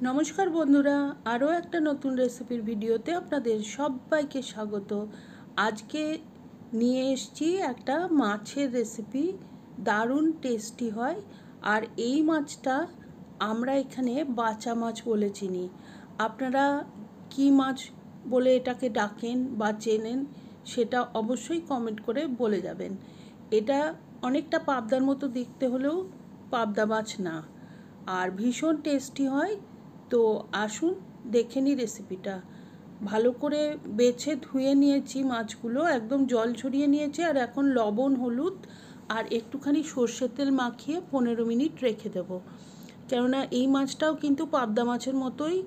নমস্কার বন্ধুরা, আরও একটা নতুন রেসিপির ভিডিওতে আপনাদের সবাইকে স্বাগত। আজকে নিয়ে এসেছি একটা মাছের রেসিপি, দারুণ টেস্টি হয়। আর এই মাছটা আমরা এখানে বাচা মাছ বলে চিনি। আপনারা কি মাছ বলে এটাকে ডাকেন বা চেনেন সেটা অবশ্যই কমেন্ট করে বলে যাবেন। এটা অনেকটা পাবদার মতো দেখতে হলেও পাবদা মাছ না, আর ভীষণ টেস্টি হয়। তো আসুন দেখে নিই রেসিপিটা। ভালো করে বেছে ধুয়ে নিয়েছি মাছগুলো, একদম জল ঝরিয়ে নিয়েছি। আর এখন লবণ, হলুদ আর একটুখানি সর্ষের তেল মাখিয়ে 15 মিনিট রেখে দেব। কেননা এই মাছটাও কিন্তু পাবদা মাছের মতোই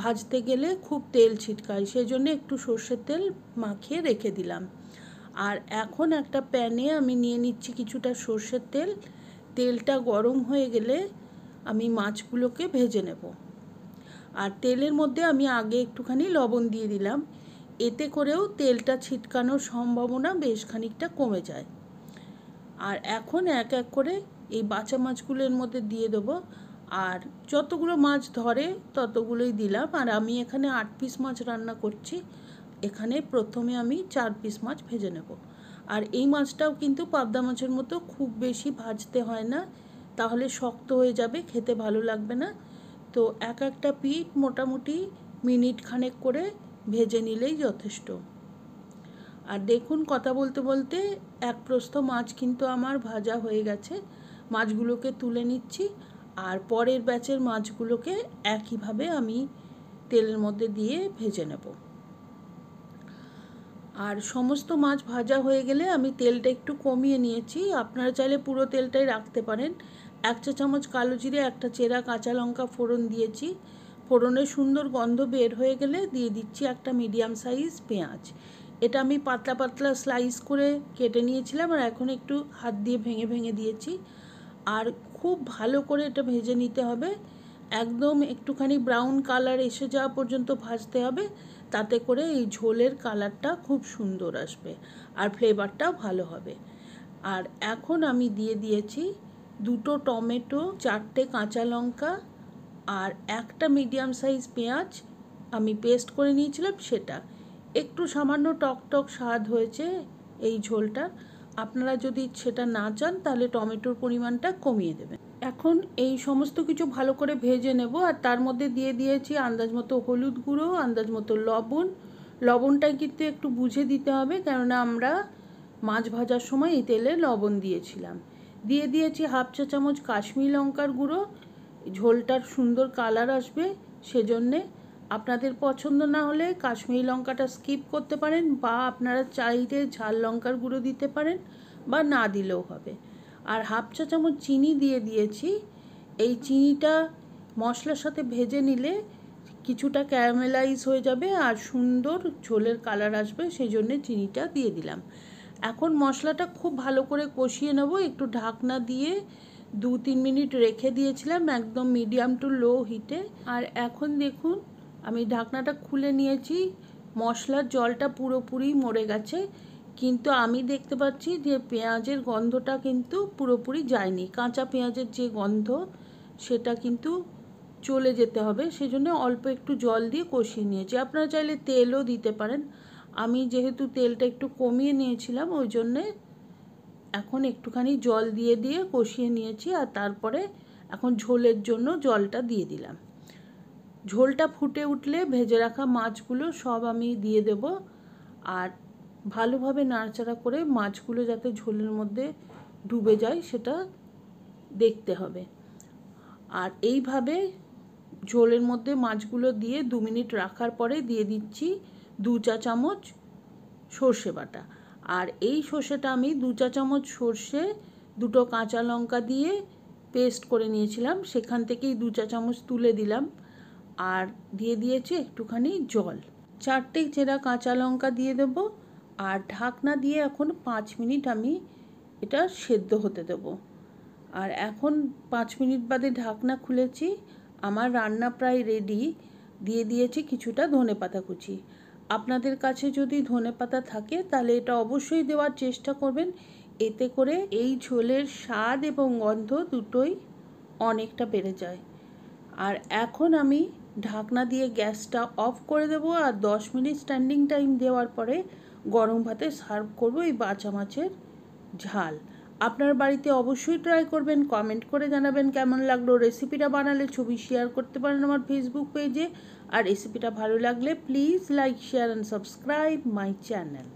ভাজতে গেলে খুব তেল ছিটকায়, সেই জন্য একটু সর্ষের তেল মাখিয়ে রেখে দিলাম। আর এখন একটা প্যানে আমি নিয়ে নিচ্ছি কিছুটা সর্ষের তেল। তেলটা গরম হয়ে গেলে আমি মাছগুলোকে ভেজে নেব। আর তেলের মধ্যে আমি আগে একটুখানি লবণ দিয়ে দিলাম, এতে করেও তেলটা ছিটকানোর সম্ভাবনা বেশ খানিকটা কমে যায়। আর এখন এক এক করে এই বাচা মাছগুলোর মধ্যে দিয়ে দেবো। আর যতগুলো মাছ ধরে ততগুলোই দিলাম। আর আমি এখানে 8 পিস মাছ রান্না করছি, এখানে প্রথমে আমি 4 পিস মাছ ভেজে নেব। আর এই মাছটাও কিন্তু পাবদা মাছের মতো খুব বেশি ভাজতে হয় না, তাহলে শক্ত হয়ে যাবে, খেতে ভালো লাগবে না। তো এক একটা পিঠ মোটামুটি মিনিট খানেক করে ভেজে নিলেই যথেষ্ট। আর দেখুন, কথা বলতে বলতে এক প্রস্থ মাছ কিন্তু আমার ভাজা হয়ে গেছে। মাছগুলোকে তুলে নিচ্ছি, আর পরের ব্যাচের মাছগুলোকে একইভাবে আমি তেলের মধ্যে দিয়ে ভেজে নেব। আর সমস্ত মাছ ভাজা হয়ে গেলে আমি তেলটা একটু কমিয়ে নিয়েছি, আপনারা চাইলে পুরো তেলটাই রাখতে পারেন। 1 চা চামচ কালো জিরে, একটা চেরা কাঁচা লঙ্কা ফোড়ন দিয়েছি। ফোড়নের সুন্দর গন্ধ বের হয়ে গেলে দিয়ে দিচ্ছি একটা মিডিয়াম সাইজ পেঁয়াজ। এটা আমি পাতলা পাতলা স্লাইস করে কেটে নিয়েছিলাম, আর এখন একটু হাত দিয়ে ভেঙে ভেঙে দিয়েছি। আর খুব ভালো করে এটা ভেজে নিতে হবে, একদম একটুখানি ব্রাউন কালার এসে যাওয়া পর্যন্ত ভাজতে হবে। তাতে করে এই ঝোলের কালারটা খুব সুন্দর আসবে আর ফ্লেভারটাও ভালো হবে। আর এখন আমি দিয়ে দিয়েছি 2টো টমেটো, 4টে কাঁচা লঙ্কা আর একটা মিডিয়াম সাইজ পেঁয়াজ আমি পেস্ট করে নিয়েছিলাম সেটা। একটু সামান্য টক টক স্বাদ হয়েছে এই ঝোলটা। আপনারা যদি সেটা না চান তাহলে টমেটোর পরিমাণটা কমিয়ে দেবেন। এখন এই সমস্ত কিছু ভালো করে ভেজে নেব। আর তার মধ্যে দিয়ে দিয়েছি আন্দাজ মতো হলুদ গুঁড়ো, আন্দাজ মতো লবণ। লবণটা কিন্তু একটু বুঝে দিতে হবে, কেননা আমরা মাছ ভাজার সময় এই তেলে লবণ দিয়েছিলাম। দিয়ে দিয়েছি 1/2 চা চামচ কাশ্মীরি লঙ্কার গুঁড়ো। ঝোলটার সুন্দর কালার আসবে সেজন্যে। আপনাদের পছন্দ না হলে কাশ্মীরি লঙ্কাটা স্কিপ করতে পারেন, বা আপনারা চাইলে ঝাল লঙ্কার গুঁড়ো দিতে পারেন, বা না দিলেও হবে। আর 1/2 চা চামচ চিনি দিয়ে দিয়েছি। এই চিনিটা মশলার সাথে ভেজে নিলে কিছুটা ক্যারামেলাইজ হয়ে যাবে আর সুন্দর ঝোলের কালার আসবে, সেই জন্যে চিনিটা দিয়ে দিলাম। এখন মশলাটা খুব ভালো করে কষিয়ে নেব, একটু ঢাকনা দিয়ে 2-3 মিনিট রেখে দিয়েছিলাম একদম মিডিয়াম টু লো হিটে। আর এখন দেখুন আমি ঢাকনাটা খুলে নিয়েছি, মশলার জলটা পুরোপুরি মরে গেছে, কিন্তু আমি দেখতে পাচ্ছি যে পেঁয়াজের গন্ধটা কিন্তু পুরোপুরি যায়নি। কাঁচা পেঁয়াজের যে গন্ধ সেটা কিন্তু চলে যেতে হবে, সেজন্য অল্প একটু জল দিয়ে কষিয়ে নিয়েছি। আপনারা চাইলে তেলও দিতে পারেন, আমি যেহেতু তেলটা একটু কমিয়ে নিয়েছিলাম ওই জন্যে এখন একটুখানি জল দিয়ে দিয়ে কষিয়ে নিয়েছি। আর তারপরে এখন ঝোলের জন্য জলটা দিয়ে দিলাম। ঝোলটা ফুটে উঠলে ভেজে রাখা মাছগুলো সব আমি দিয়ে দেব। আর ভালোভাবে নাড়াচাড়া করে মাছগুলো যাতে ঝোলের মধ্যে ডুবে যায় সেটা দেখতে হবে। আর এইভাবে ঝোলের মধ্যে মাছগুলো দিয়ে 2 মিনিট রাখার পরে দিয়ে দিচ্ছি 2 চা চামচ সর্ষে বাটা। আর এই সর্ষেটা আমি 2 চা চামচ সর্ষে, 2টো কাঁচা লঙ্কা দিয়ে পেস্ট করে নিয়েছিলাম, সেখান থেকেই 2 চা চামচ তুলে দিলাম। আর দিয়ে দিয়েছি একটুখানি জল। 4টে চেরা কাঁচা লঙ্কা দিয়ে দেব। আর ঢাকনা দিয়ে এখন 5 মিনিট আমি এটা সেদ্ধ হতে দেব। আর এখন 5 মিনিট বাদে ঢাকনা খুলেছি, আমার রান্না প্রায় রেডি। দিয়ে দিয়েছি কিছুটা ধনেপাতা কুচি। আপনাদের কাছে যদি ধনেপাতা থাকে তাহলে এটা অবশ্যই দেওয়ার চেষ্টা করবেন, এতে করে এই ঝোলের স্বাদ এবং গন্ধ দুটোই অনেকটা বেড়ে যায়। আর এখন আমি ঢাকনা দিয়ে গ্যাসটা অফ করে দেবো, আর 10 মিনিট স্ট্যান্ডিং টাইম দেওয়ার পরে গরম ভাতে সার্ভ করব এই বাঁচা মাছের ঝাল। আপনার বাড়িতে অবশ্যই ট্রাই করবেন, কমেন্ট করে জানাবেন কেমন লাগলো। রেসিপিটা বানালে ছবি শেয়ার করতে পারেন আমার ফেসবুক পেজে। আর রেসিপিটা ভালো লাগলে please like, share and subscribe my channel.